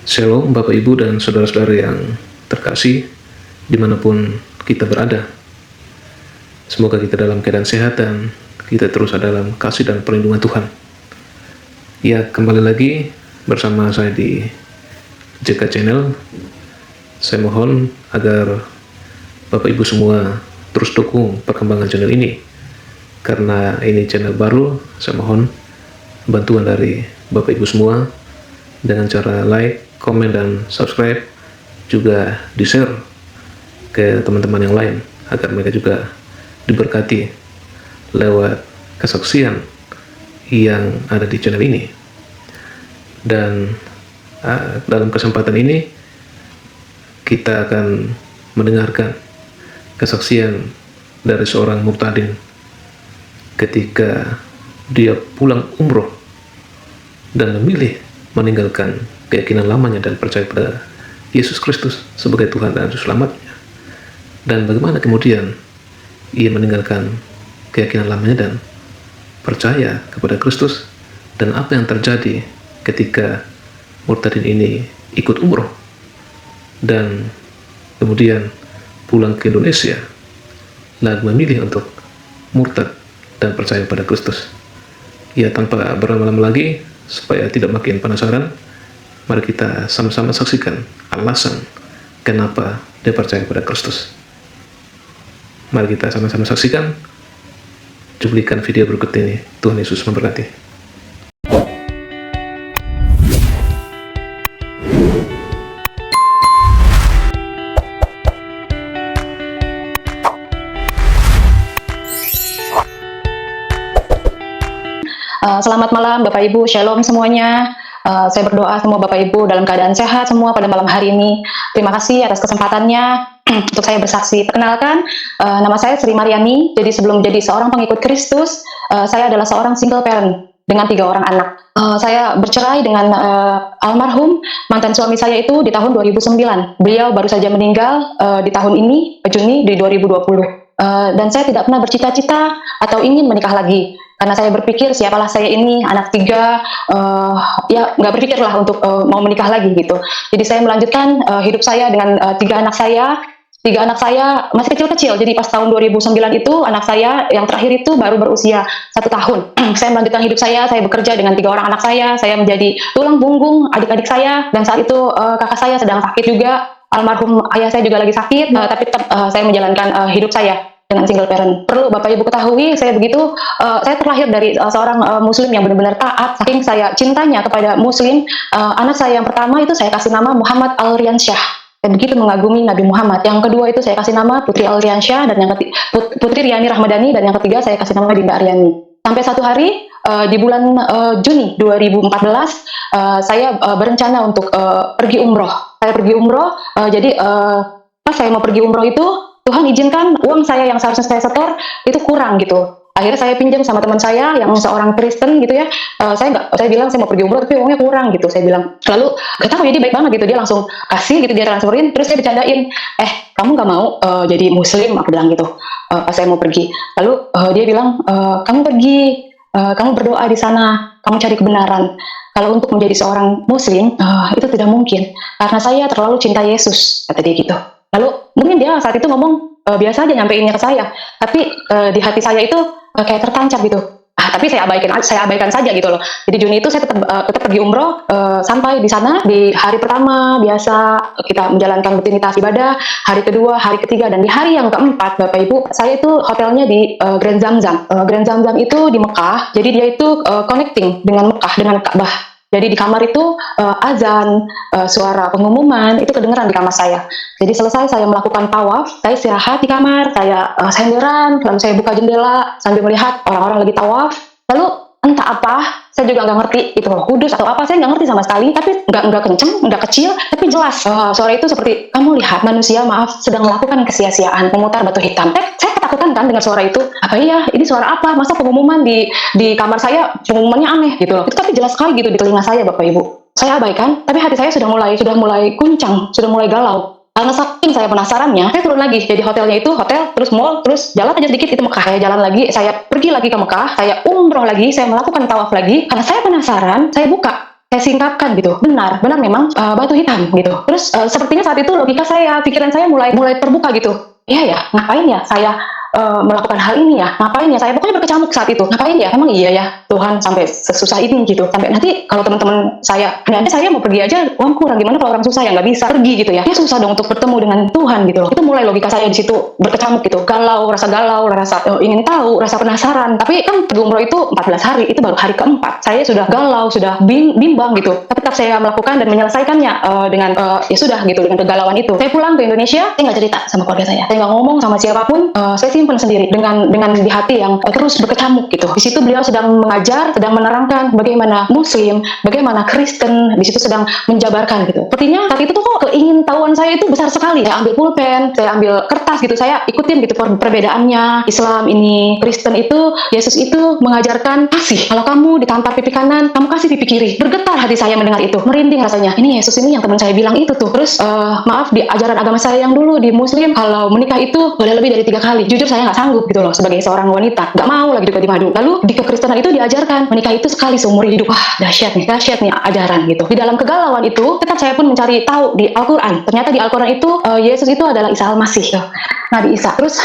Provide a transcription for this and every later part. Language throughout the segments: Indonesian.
Shalom Bapak Ibu dan saudara-saudara yang terkasih dimanapun kita berada. Semoga kita dalam keadaan sehat dan kita terus ada dalam kasih dan perlindungan Tuhan. Ya, kembali lagi bersama saya di JK Channel. Saya mohon agar Bapak Ibu semua terus dukung perkembangan channel ini. Karena ini channel baru, saya mohon bantuan dari Bapak Ibu semua dengan cara like, komen, dan subscribe, juga di-share ke teman-teman yang lain agar mereka juga diberkati lewat kesaksian yang ada di channel ini. Dan dalam kesempatan ini kita akan mendengarkan kesaksian dari seorang murtadin ketika dia pulang umroh dan memilih meninggalkan keyakinan lamanya dan percaya pada Yesus Kristus sebagai Tuhan dan Juru Selamatnya. Dan bagaimana kemudian ia meninggalkan keyakinan lamanya dan percaya kepada Kristus, dan apa yang terjadi ketika murtadin ini ikut umroh dan kemudian pulang ke Indonesia lalu memilih untuk murtad dan percaya pada Kristus. Ya, tanpa berlama-lama lagi, supaya tidak makin penasaran, mari kita sama-sama saksikan alasan kenapa dia percaya pada Kristus. Mari kita sama-sama saksikan cuplikan video berikut ini. Tuhan Yesus memberkati. Selamat malam Bapak Ibu, Shalom semuanya. Saya berdoa semua Bapak Ibu dalam keadaan sehat semua pada malam hari ini. Terima kasih atas kesempatannya untuk saya bersaksi. Perkenalkan, nama saya Sri Mariani. Jadi sebelum menjadi seorang pengikut Kristus, saya adalah seorang single parent dengan 3 orang anak. Saya bercerai dengan almarhum mantan suami saya itu di tahun 2009. Beliau baru saja meninggal di tahun ini, Juni di 2020. Dan saya tidak pernah bercita-cita atau ingin menikah lagi. Karena saya berpikir siapalah saya ini, anak 3, ya nggak berpikir lah untuk mau menikah lagi gitu. Jadi saya melanjutkan hidup saya dengan 3 anak saya. 3 anak saya masih kecil-kecil, jadi pas tahun 2009 itu anak saya yang terakhir itu baru berusia 1 tahun. Saya melanjutkan hidup saya bekerja dengan 3 orang anak saya menjadi tulang punggung adik-adik saya, dan saat itu kakak saya sedang sakit juga, almarhum ayah saya juga lagi sakit, tapi tetap saya menjalankan hidup saya dengan single parent. Perlu Bapak Ibu ketahui, saya terlahir dari seorang muslim yang benar-benar taat. Saking saya cintanya kepada muslim, anak saya yang pertama itu saya kasih nama Muhammad Alriansyah. Saya begitu mengagumi Nabi Muhammad. Yang kedua itu saya kasih nama Putri Alriansyah, dan yang ketiga Putri Riani Rahmadani, dan yang ketiga saya kasih nama Dinda Aryani. Sampai satu hari di bulan Juni 2014 saya berencana untuk pergi umroh. Saya pergi umroh, jadi pas saya mau pergi umroh itu Tuhan izinkan uang saya yang seharusnya saya setor itu kurang gitu. Akhirnya saya pinjam sama teman saya yang seorang Kristen gitu ya. Saya bilang saya mau pergi umroh tapi uangnya kurang gitu. Saya bilang, lalu gak tahu ya dia baik banget gitu, dia langsung kasih gitu, dia transferin. Terus saya bercandain, kamu gak mau jadi muslim, aku bilang gitu pas saya mau pergi. Lalu dia bilang, kamu pergi, kamu berdoa di sana, kamu cari kebenaran. Kalau untuk menjadi seorang muslim itu tidak mungkin karena saya terlalu cinta Yesus, kata dia gitu. Lalu mungkin dia saat itu ngomong biasa aja nyampeinnya ke saya, tapi di hati saya itu kayak tertancap gitu. Tapi saya abaikan saja gitu loh. Jadi Juni itu saya tetap pergi umroh, sampai di sana di hari pertama biasa kita menjalankan rutinitas ibadah, hari kedua, hari ketiga, dan di hari yang keempat Bapak Ibu, saya itu hotelnya di Grand Zamzam. Grand Zamzam itu di Mekah, jadi dia itu connecting dengan Mekah, dengan Ka'bah. Jadi di kamar itu azan, suara pengumuman itu kedengeran di kamar saya. Jadi selesai saya melakukan tawaf, saya istirahat di kamar, saya senderan, lalu saya buka jendela sambil melihat orang-orang lagi tawaf. Lalu entah apa, saya juga nggak ngerti itu loh, kudus atau apa, saya nggak ngerti sama sekali. Tapi nggak kenceng, nggak kecil, tapi jelas. Suara itu seperti, kamu lihat manusia sedang melakukan kesia-siaan, memutar batu hitam. Saya ketakutan kan dengar suara itu. Apa iya? Ini suara apa? Masa pengumuman di kamar saya pengumumannya aneh gitu loh. Itu tapi jelas sekali gitu di telinga saya Bapak Ibu. Saya abaikan, tapi hati saya sudah mulai kuncang, sudah mulai galau. Karena saking saya penasarannya, saya turun lagi. Jadi hotelnya itu hotel, terus mall, terus jalan aja sedikit itu Mekah. Saya jalan lagi, saya pergi lagi ke Mekah, saya umroh lagi, saya melakukan tawaf lagi. Karena saya penasaran, saya buka saya singkapkan gitu. Benar memang batu hitam gitu. Terus sepertinya saat itu logika saya, pikiran saya mulai terbuka gitu. Iya ya, ngapain ya saya melakukan hal ini ya? Ngapain ya saya? Pokoknya berkecamuk saat itu. Ngapain ya? Emang iya ya Tuhan sampai sesusah ini gitu. Sampai nanti kalau teman-teman saya, nanti saya mau pergi aja uang kurang. Gimana kalau orang susah ya nggak bisa pergi gitu ya? Ya susah dong untuk bertemu dengan Tuhan gitu loh. Itu mulai logika saya di situ berkecamuk gitu. Galau, rasa ingin tahu, rasa penasaran. Tapi kan pergi umroh itu 14 hari, itu baru hari keempat. Saya sudah galau, sudah bimbang gitu. Tapi tetap saya melakukan dan menyelesaikannya dengan ya sudah gitu, dengan kegalauan itu. Saya pulang ke Indonesia, saya nggak cerita sama keluarga saya nggak ngomong sama siapapun. Saya simpan sendiri dengan di hati yang terus berkecamuk gitu. Di situ beliau sedang mengajar, sedang menerangkan bagaimana Muslim, bagaimana Kristen. Di situ sedang menjabarkan gitu. Sepertinya saat itu tuh kok keingintahuan saya itu besar sekali. Saya ambil pulpen, saya ambil kertas gitu, saya ikutin gitu perbedaannya. Islam ini, Kristen itu, Yesus itu mengajarkan kasih. Kalau kamu ditampar pipi kanan, kamu kasih pipi kiri. Bergetar hati saya mendengar itu, merinding rasanya. Ini Yesus ini yang teman saya bilang itu tuh. Terus maaf, di ajaran agama saya yang dulu di Muslim, kalau menikah itu boleh lebih dari 3 kali. Jujur saya nggak sanggup gitu loh sebagai seorang wanita, nggak mau lagi juga di madu. Lalu di kekristenan itu diajarkan menikah itu sekali seumur hidup. Wah, dahsyat nih ajaran gitu. Di dalam kegalauan itu tetap saya pun mencari tahu di Al-Quran. Ternyata di Al-Quran itu Yesus itu adalah Isa Al-Masih, Nabi Isa. Terus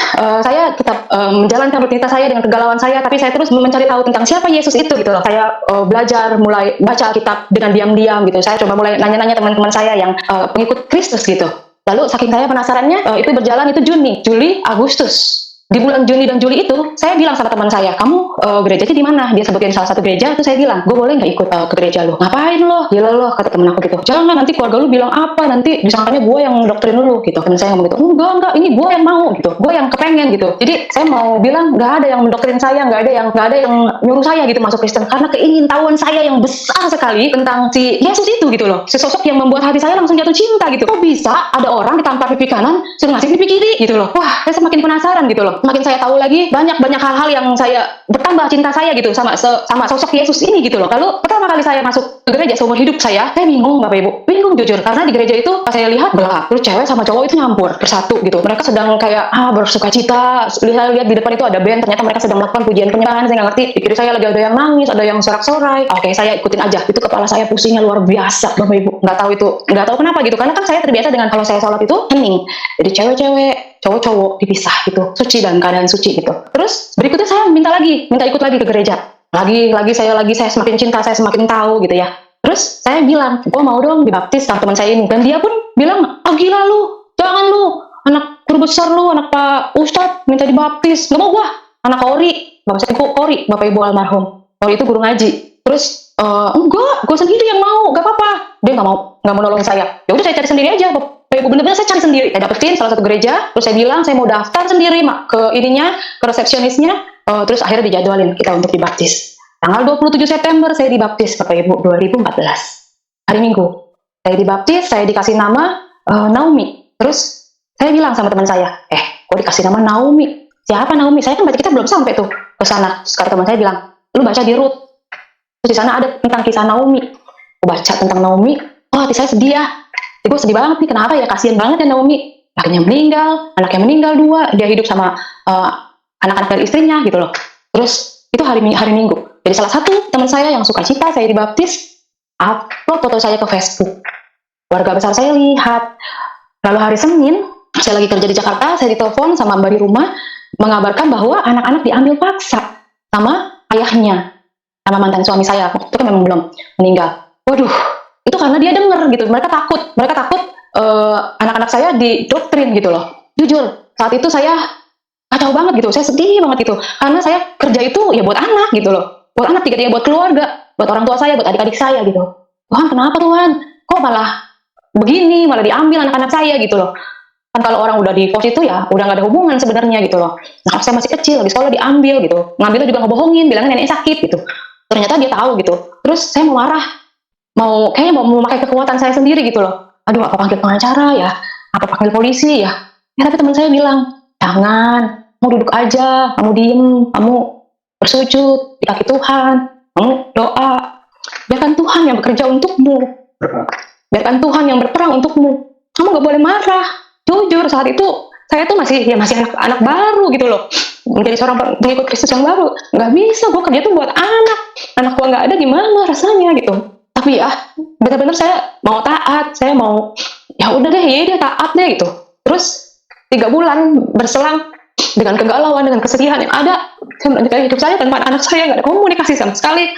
saya tetap menjalankan rutinitas saya dengan kegalauan saya, tapi saya terus mencari tahu tentang siapa Yesus itu gitu loh. Saya belajar, mulai baca Alkitab dengan diam-diam gitu. Saya coba mulai nanya-nanya teman-teman saya yang pengikut Kristus gitu. Lalu saking saya penasarannya, itu berjalan itu Juli, Agustus. Di bulan Juni dan Juli itu, saya bilang sama teman saya, kamu gerejanya di mana? Dia sebutin salah satu gereja, itu saya bilang, gue boleh nggak ikut ke gereja lo? Ngapain lo? Gila lo, kata temen aku gitu. Jangan, nanti keluarga lu bilang apa, nanti disangkanya gue yang doktrin lu gitu. Temen saya ngomong gitu, enggak, ini gue yang mau gitu, gue yang kepengen gitu. Jadi saya mau bilang, nggak ada yang mendoktrin saya, nggak ada yang nyuruh saya gitu masuk Kristen, karena keingintahuan saya yang besar sekali tentang si Yesus itu gitu loh. Si sosok yang membuat hati saya langsung jatuh cinta gitu. Kok bisa ada orang ditampar pipi kanan, suruh ngasih pipi kiri gitu loh. Wah, saya semakin penasaran gitu loh. Semakin saya tahu lagi banyak hal-hal yang saya bertambah cinta saya gitu sama sosok Yesus ini gitu loh. Lalu pertama kali saya masuk ke gereja seumur hidup saya bingung Bapak Ibu, bingung jujur, karena di gereja itu pas saya lihat gelap, terus cewek sama cowok itu nyampur bersatu gitu. Mereka sedang kayak bersukacita. Lihat di depan itu ada band, ternyata mereka sedang melakukan pujian penyembahan. Saya nggak ngerti, di kiri saya lagi ada yang nangis, ada yang sorak-sorai. Oke, saya ikutin aja. Itu kepala saya pusingnya luar biasa Bapak Ibu. Nggak tahu kenapa gitu, karena kan saya terbiasa dengan kalau saya sholat itu hening. Jadi cewek-cewek, cowok-cowok dipisah gitu, suci dalam keadaan suci gitu. Terus berikutnya saya minta ikut lagi ke gereja. Lagi saya semakin cinta, saya semakin tahu gitu ya. Terus saya bilang, gue mau dong dibaptis sama teman saya ini. Dan dia pun bilang, gila lu, jangan lu, anak guru besar lu, anak Pak Ustadz minta dibaptis. Nggak mau gua, anak Kori, Bapak Ibu almarhum. Kori itu guru ngaji. Terus enggak, gue sendiri yang mau, gak apa-apa. Dia nggak mau nolong saya. Ya udah saya cari sendiri aja. Bener-bener saya cari sendiri. Saya dapetin salah satu gereja, terus saya bilang saya mau daftar sendiri ke resepsionisnya. Terus akhirnya dijadwalin kita untuk dibaptis. Tanggal 27 September saya dibaptis Bapak Ibu 2014. Hari Minggu. Saya dibaptis, saya dikasih nama Naomi. Terus saya bilang sama teman saya, kok dikasih nama Naomi? Siapa Naomi? Saya kan baca kita belum sampai tuh ke sana. Terus kata teman saya bilang, lu baca di Rut. Terus di sana ada tentang kisah Naomi. Aku baca tentang Naomi, hati saya sedih ya. Gue sedih banget nih, kenapa ya? Kasian banget ya Naomi. Anaknya meninggal 2. Dia hidup sama anak-anak dari istrinya gitu loh. Terus itu hari Minggu. Jadi salah satu teman saya yang suka cita, saya dibaptis, upload foto saya ke Facebook. Warga besar saya lihat. Lalu hari Senin, saya lagi kerja di Jakarta, saya ditelepon sama mbak di rumah, mengabarkan bahwa anak-anak diambil paksa sama ayahnya, sama mantan suami saya. Waktu itu kan memang belum meninggal. Waduh, itu karena dia denger gitu. Mereka takut anak-anak saya didoktrin gitu loh. Jujur, saat itu saya kacau banget gitu. Saya sedih banget gitu. Karena saya kerja itu ya buat anak gitu loh. Buat anak, tidak buat keluarga, buat orang tua saya, buat adik-adik saya gitu. Tuhan, kenapa Tuhan? Kok malah begini, malah diambil anak-anak saya gitu loh. Kan kalau orang udah di pos itu ya udah gak ada hubungan sebenarnya gitu loh. Nah, saya masih kecil, lagi sekolah diambil gitu. Ngambilnya juga ngebohongin, bilangnya neneknya sakit gitu. Ternyata dia tahu gitu. Terus saya mau marah. Kayaknya mau memakai kekuatan saya sendiri gitu loh. Aduh, apa panggil pengacara ya? Apa panggil polisi ya? Tapi teman saya bilang, jangan, kamu duduk aja, kamu diem, kamu bersujud di kaki Tuhan, kamu doa. Biarkan Tuhan yang bekerja untukmu. Biarkan Tuhan yang berperang untukmu. Kamu gak boleh marah. Jujur, saat itu saya tuh masih anak baru gitu loh. Menjadi seorang pengikut Kristus yang baru. Gak bisa, gue kerja tuh buat anak. Anak gue gak ada, gimana rasanya gitu. Tapi Tapi ya benar-benar saya mau taat, saya mau ya udah deh, ya dia taat deh gitu. Terus 3 bulan berselang dengan kegalauan, dengan kesedihan yang ada, saya melanjutkan hidup saya tanpa anak saya, nggak ada komunikasi sama sekali.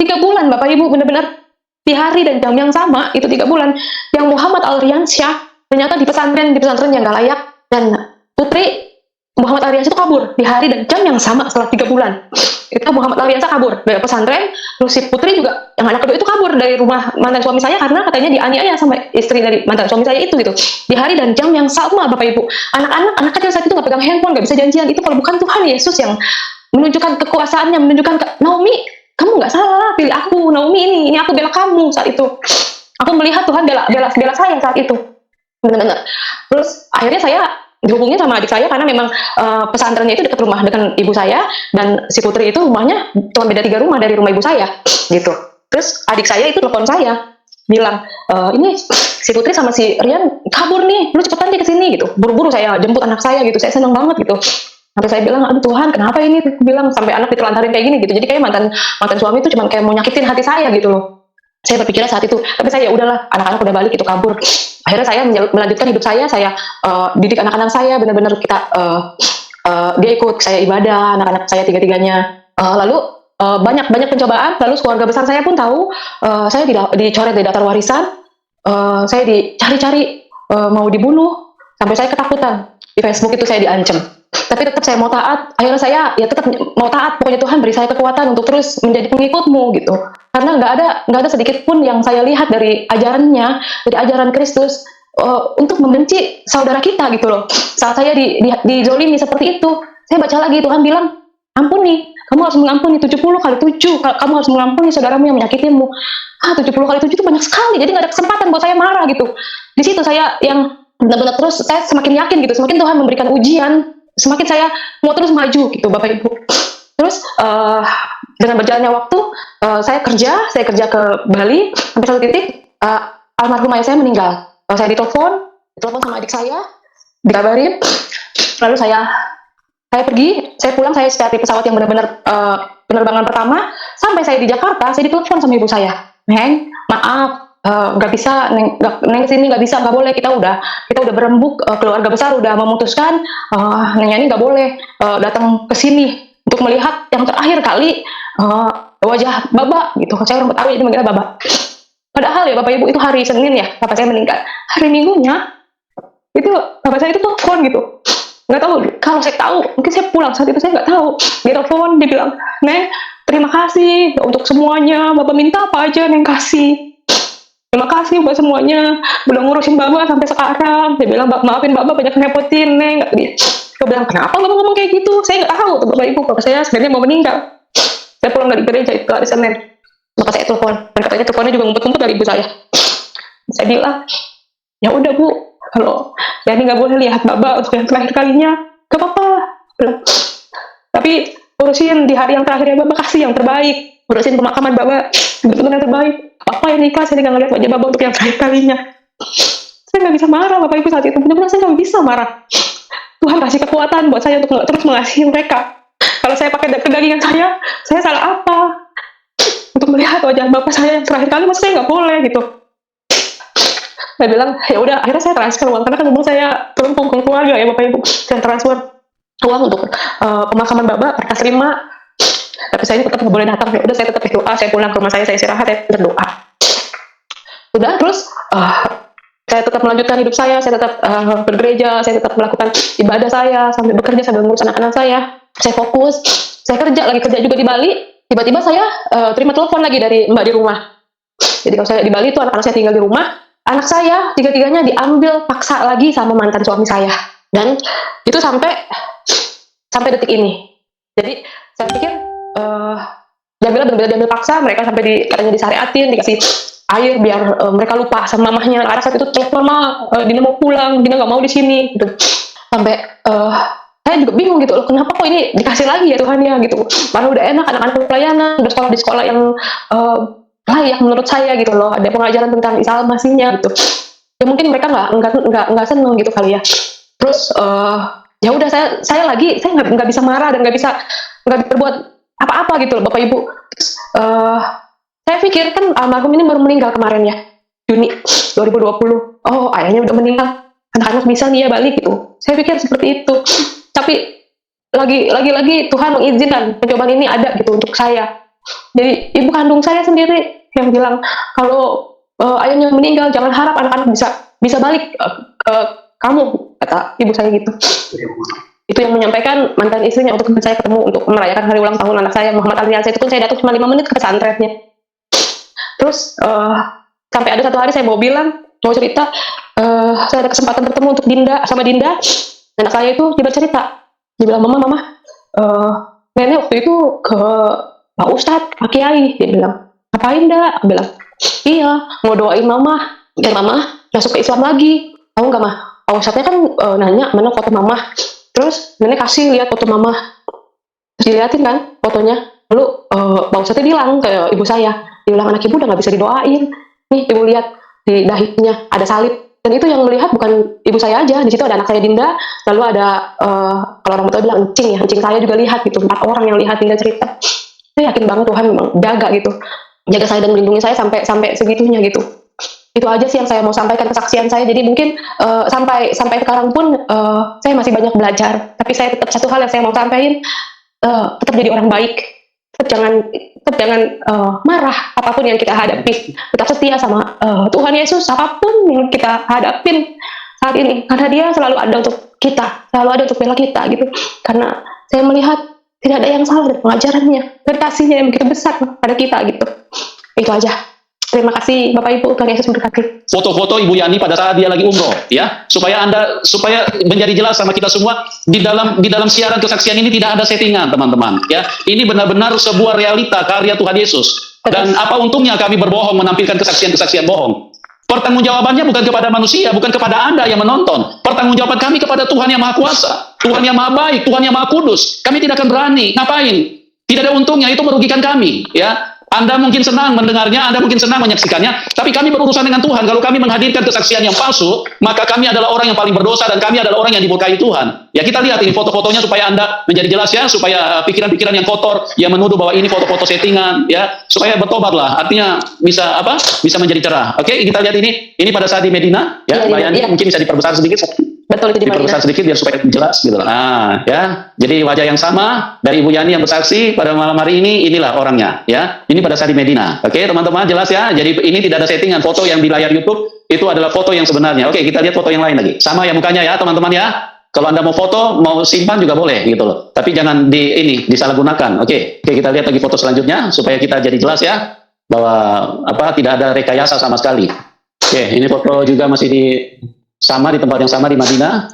3 bulan Bapak Ibu, benar-benar di hari dan jam yang sama, itu 3 bulan, yang Muhammad Alriansyah ternyata di pesantren yang nggak layak, dan putri Muhammad Alriansyah itu kabur di hari dan jam yang sama setelah 3 bulan. Itu Muhammad Alriansyah kabur dari pesantren, terus si putri juga yang anak kedua itu kabur dari rumah mantan suami saya karena katanya dianiaya sama istri dari mantan suami saya itu gitu. Di hari dan jam yang sama Bapak Ibu. Anak kecil saat itu nggak pegang handphone, nggak bisa janjian. Itu kalau bukan Tuhan Yesus yang menunjukkan kekuasaannya, menunjukkan Naomi, kamu nggak salah, pilih aku, Naomi, ini aku bela kamu saat itu. Aku melihat Tuhan bela saya saat itu, benar-benar. Terus akhirnya saya dihubungin sama adik saya karena memang pesantrennya itu dekat rumah dengan ibu saya, dan si putri itu rumahnya cuma beda 3 rumah dari rumah ibu saya, gitu. Terus adik saya itu telepon saya, bilang, ini si putri sama si Rian kabur nih, lu cepetan deh kesini gitu. Buru-buru saya jemput anak saya gitu, saya senang banget gitu. Sampai saya bilang, aduh Tuhan, kenapa ini? Aku bilang, sampai anak ditelantarin kayak gini gitu. Jadi kayak mantan suami itu cuma kayak mau nyakitin hati saya gitu loh. Saya berpikir saat itu, tapi saya ya udahlah, anak-anak udah balik itu kabur. Akhirnya saya melanjutkan hidup saya didik anak-anak saya, benar-benar kita dia ikut saya ibadah, anak-anak saya tiga-tiganya. Lalu banyak pencobaan, lalu keluarga besar saya pun tahu saya dicoret dari daftar warisan, saya dicari-cari mau dibunuh, sampai saya ketakutan. Di Facebook itu saya diancam. Tapi tetap saya mau taat. Akhirnya saya ya tetap mau taat. Pokoknya Tuhan beri saya kekuatan untuk terus menjadi pengikutmu gitu. Karena nggak ada sedikit pun yang saya lihat dari ajarannya, dari ajaran Kristus untuk membenci saudara kita gitu loh. Saat saya dizolimi seperti itu, saya baca lagi Tuhan bilang, ampuni. Kamu harus mengampuni 70 kali 7. Kamu harus mengampuni saudaramu yang menyakitimu. 70 kali 7 itu banyak sekali. Jadi nggak ada kesempatan buat saya marah gitu. Di situ saya yang benar-benar terus saya semakin yakin gitu. Semakin Tuhan memberikan ujian, semakin saya mau terus maju gitu Bapak Ibu. Terus dengan berjalannya waktu saya kerja ke Bali, sampai satu titik almarhum ayah saya meninggal. Saya ditelepon sama adik saya, dikabarin, lalu saya pergi, saya pulang, saya cari pesawat yang benar-benar penerbangan pertama. Sampai saya di Jakarta, saya ditelepon sama ibu saya, Neng, maaf, nggak bisa, Neng kesini nggak bisa, nggak boleh, kita udah berembuk, keluarga besar udah memutuskan, Neng Yani nggak boleh datang ke sini untuk melihat yang terakhir kali wajah Baba gitu. Saya orang Betawi jadi manggilnya Baba. Padahal ya Bapak Ibu, itu hari Senin ya Bapak saya meninggal. Hari Minggunya itu Bapak saya itu telepon gitu. Nggak tahu, kalau saya tahu mungkin saya pulang saat itu, saya nggak tahu. Dia telepon, dia bilang, Neng, terima kasih untuk semuanya, Bapak minta apa aja Neng kasih. Terima kasih buat semuanya, udah ngurusin Baba sampai sekarang. Dia bilang, maafin Baba banyak ngerepotin Neng. Dia bilang, kenapa Baba ngomong kayak gitu? Saya nggak tahu tuh Bapak Ibu, Bapak saya sebenarnya mau meninggal. Saya pulang dari gereja itu hari Senin, maka saya telepon, dan katanya teleponnya juga ngumpet-ngumpet dari ibu saya. Saya bilang, ya udah Bu, kalau Yani nggak boleh lihat Baba untuk yang terakhir kalinya, gak apa-apa. Tapi urusin di hari yang terakhir ya Baba, kasih yang terbaik. Urusin pemakaman Baba, betul-betul yang terbaik. Apa yang ikhlas, saya nggak ngeliat wajah Baba untuk yang terakhir kalinya. Saya nggak bisa marah Bapak Ibu saat itu, benar-benar saya nggak bisa marah. Tuhan kasih kekuatan buat saya untuk terus mengasihi mereka. Kalau saya pakai kedagingan saya salah apa? Untuk melihat wajah Bapak saya yang terakhir kali, masa saya nggak boleh gitu. Saya bilang, ya udah, akhirnya saya transfer uang, karena kan dulu saya terlempung ke keluarga ya Bapak Ibu. Saya transfer uang untuk pemakaman Baba, kertas 5. Tapi saya tetap nggak boleh datang. Ya udah, saya tetap berdoa, saya pulang ke rumah saya istirahat, saya berdoa. Udah, terus saya tetap melanjutkan hidup saya tetap bergereja, saya tetap melakukan ibadah saya, sambil bekerja, sambil ngurus anak-anak saya fokus, saya kerja juga di Bali. Tiba-tiba saya terima telepon lagi dari mbak di rumah. Jadi kalau saya di Bali itu anak-anak saya tinggal di rumah, anak saya tiga-tiganya diambil paksa lagi sama mantan suami saya, dan itu sampai detik ini. Jadi saya pikir benar-benar diambil paksa, mereka sampai katanya disyariatin, dikasih air biar mereka lupa sama mamahnya. Karena saat itu telepon, Mama, Dina mau pulang, Dina nggak mau di sini gitu. Sampai saya juga bingung gitu loh, kenapa kok ini dikasih lagi ya Tuhan ya gitu. Malah udah enak, anak-anak pelayanan, udah sekolah di sekolah yang layak menurut saya gitu loh, ada pengajaran tentang Isa Al-Masihnya gitu. Ya mungkin mereka nggak seneng gitu kali ya. Terus ya udah, saya nggak bisa marah dan nggak bisa berbuat apa-apa gitu loh Bapak Ibu. Terus Saya pikir kan almarhum ini baru meninggal kemarin ya, Juni 2020. Oh, ayahnya udah meninggal, anak-anak bisa nih ya balik gitu. Saya pikir seperti itu. Tapi lagi Tuhan mengizinkan pencobaan ini ada gitu untuk saya. Jadi ibu kandung saya sendiri yang bilang kalau ayahnya meninggal, jangan harap anak-anak bisa balik ke kamu, kata ibu saya gitu. Itu yang menyampaikan mantan istrinya untuk saya ketemu untuk merayakan hari ulang tahun anak saya Muhammad Alriansyah. Itu pun saya datang cuma 5 menit ke pesantrennya. Terus sampai ada satu hari saya mau cerita, saya ada kesempatan bertemu untuk sama Dinda, anak saya itu. Dia bercerita, dia bilang, mama, nenek waktu itu ke Pak Ustadz, Pak Kiai. Dia bilang, ngapain dak? Aku bilang, iya, mau doain mama biar mama masuk ke Islam lagi. Tahu nggak mah? Pak Ustadznya kan nanya mana foto mama. Terus nenek kasih lihat foto mama. Terus diliatin kan fotonya. Lalu Pak Ustadznya bilang ke ibu saya, dia bilang, anak ibu udah nggak bisa didoain. Nih ibu lihat di dahinya ada salib. Dan itu yang melihat bukan ibu saya aja. Di situ ada anak saya Dinda. Lalu ada kalau orang tua bilang encing ya, encing saya juga lihat gitu. 4 orang yang lihat Dinda cerita. Saya yakin banget Tuhan memang jaga gitu, jaga saya dan melindungi saya sampai segitunya gitu. Itu aja sih yang saya mau sampaikan, kesaksian saya. Jadi mungkin sampai sekarang pun saya masih banyak belajar. Tapi saya tetap satu hal yang saya mau sampaikan, tetap jadi orang baik. Tetap jangan marah apapun yang kita hadapi. Tetap setia sama Tuhan Yesus apapun yang kita hadapin saat ini. Karena Dia selalu ada untuk kita, selalu ada untuk bela kita gitu. Karena saya melihat tidak ada yang salah dari pengajarannya, dari kasihnya yang begitu besar pada kita gitu. Itu aja. Terima kasih Bapak Ibu, Tuhan Yesus memberkati. Foto-foto Ibu Yani pada saat dia lagi umroh, ya, supaya menjadi jelas sama kita semua, di dalam siaran kesaksian ini tidak ada settingan, teman-teman, ya. Ini benar-benar sebuah realita karya Tuhan Yesus. Dan apa untungnya kami berbohong menampilkan kesaksian-kesaksian bohong? Pertanggungjawabannya bukan kepada manusia, bukan kepada Anda yang menonton. Pertanggungjawaban kami kepada Tuhan yang Maha Kuasa, Tuhan yang Maha Baik, Tuhan yang Maha Kudus. Kami tidak akan berani. Ngapain? Tidak ada untungnya, itu merugikan kami, ya. Anda mungkin senang mendengarnya, Anda mungkin senang menyaksikannya, tapi kami berurusan dengan Tuhan. Kalau kami menghadirkan kesaksian yang palsu, maka kami adalah orang yang paling berdosa dan kami adalah orang yang dimurkai Tuhan. Ya, kita lihat ini foto-fotonya supaya Anda menjadi jelas ya, supaya pikiran-pikiran yang kotor yang menuduh bahwa ini foto-foto settingan ya, supaya bertobatlah. Artinya bisa menjadi cerah. Oke, kita lihat ini pada saat di Medina ya, Mbak Yani, mungkin bisa diperbesar sedikit. Betul, itu di Madinah. Diperbesar sedikit biar supaya jelas gitu. Nah, ya. Jadi wajah yang sama dari Ibu Yani yang bersaksi pada malam hari ini, inilah orangnya, ya. Ini pada saat di Medina. Oke, teman-teman, jelas ya. Jadi ini tidak ada settingan. Foto yang di layar YouTube itu adalah foto yang sebenarnya. Oke, kita lihat foto yang lain lagi. Sama ya mukanya ya, teman-teman ya. Kalau Anda mau foto, mau simpan juga boleh gitu loh. Tapi jangan disalahgunakan. Oke, kita lihat lagi foto selanjutnya supaya kita jadi jelas ya bahwa tidak ada rekayasa sama sekali. Oke, ini foto juga masih di tempat yang sama di Madinah.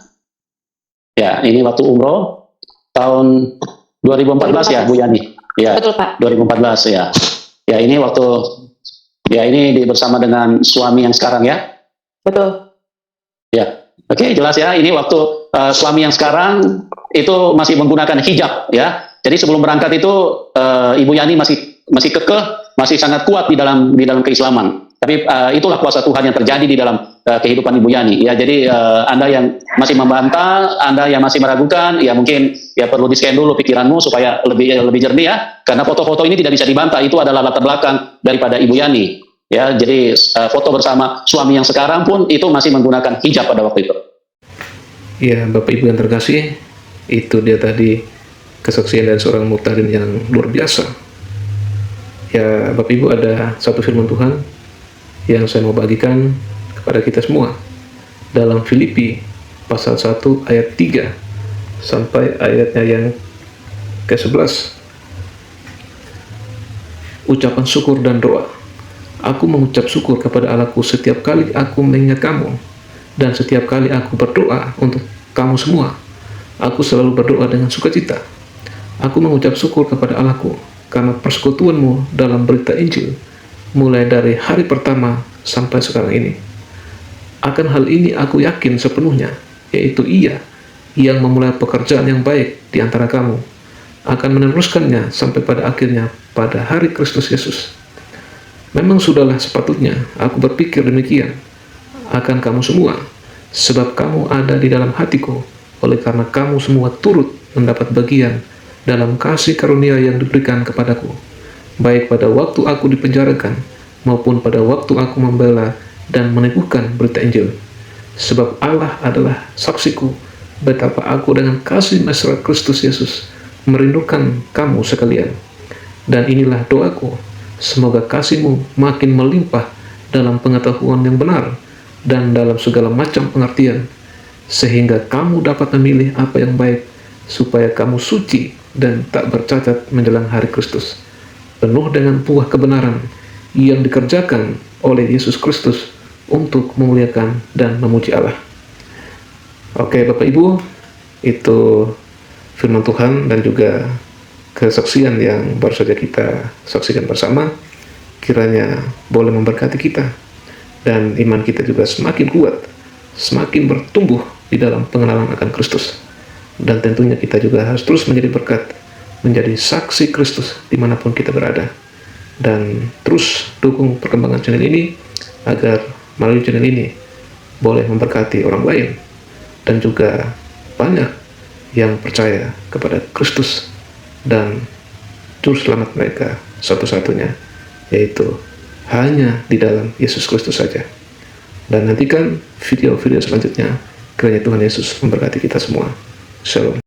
Ya, ini waktu umroh tahun 2014 ya, Bu Yani. Ya, betul, Pak. 2014 ya. Ya, ini waktu ini bersama dengan suami yang sekarang ya. Betul. Ya. Oke, jelas ya. Ini waktu suami yang sekarang itu masih menggunakan hijab ya. Jadi sebelum berangkat itu Ibu Yani masih kekeh, masih sangat kuat di dalam keislaman. Tapi itulah kuasa Tuhan yang terjadi di dalam kehidupan Ibu Yani. Ya, jadi Anda yang masih membantah, Anda yang masih meragukan, ya mungkin ya perlu di-scan dulu pikiranmu supaya lebih jernih ya. Karena foto-foto ini tidak bisa dibantah, itu adalah latar belakang daripada Ibu Yani. Ya, jadi foto bersama suami yang sekarang pun itu masih menggunakan hijab pada waktu itu. Ya, Bapak Ibu yang terkasih, itu dia tadi kesaksian dari seorang muhtadin yang luar biasa. Ya, Bapak Ibu, ada satu firman Tuhan yang saya mau bagikan kepada kita semua dalam Filipi pasal 1 ayat 3 sampai ayatnya yang ke-11. Ucapan syukur dan doa. Aku mengucap syukur kepada Allahku setiap kali aku mengingat kamu, dan setiap kali aku berdoa untuk kamu semua. Aku selalu berdoa dengan sukacita. Aku mengucap syukur kepada Allahku karena persekutuanmu dalam berita Injil, mulai dari hari pertama sampai sekarang ini. Akan hal ini aku yakin sepenuhnya, yaitu Ia yang memulai pekerjaan yang baik di antara kamu akan meneruskannya sampai pada akhirnya pada hari Kristus Yesus. Memang sudahlah sepatutnya aku berpikir demikian akan kamu semua, sebab kamu ada di dalam hatiku, oleh karena kamu semua turut mendapat bagian dalam kasih karunia yang diberikan kepadaku. baik pada waktu aku dipenjarakan maupun pada waktu aku membela dan meneguhkan berita Injil. Sebab Allah adalah saksiku betapa aku dengan kasih mesra Kristus Yesus merindukan kamu sekalian. Dan inilah doaku, semoga kasihmu makin melimpah dalam pengetahuan yang benar dan dalam segala macam pengertian, sehingga kamu dapat memilih apa yang baik, supaya kamu suci dan tak bercacat menjelang hari Kristus, penuh dengan buah kebenaran yang dikerjakan oleh Yesus Kristus untuk memuliakan dan memuji Allah. Oke Bapak Ibu, itu firman Tuhan dan juga kesaksian yang baru saja kita saksikan bersama. Kiranya boleh memberkati kita dan iman kita juga semakin kuat, semakin bertumbuh di dalam pengenalan akan Kristus. Dan tentunya kita juga harus terus menjadi berkat, menjadi saksi Kristus dimanapun kita berada. Dan terus dukung perkembangan channel ini agar melalui channel ini boleh memberkati orang lain dan juga banyak yang percaya kepada Kristus dan juru selamat mereka satu-satunya, yaitu hanya di dalam Yesus Kristus saja. Dan nantikan video-video selanjutnya. Kiranya Tuhan Yesus memberkati kita semua. Shalom.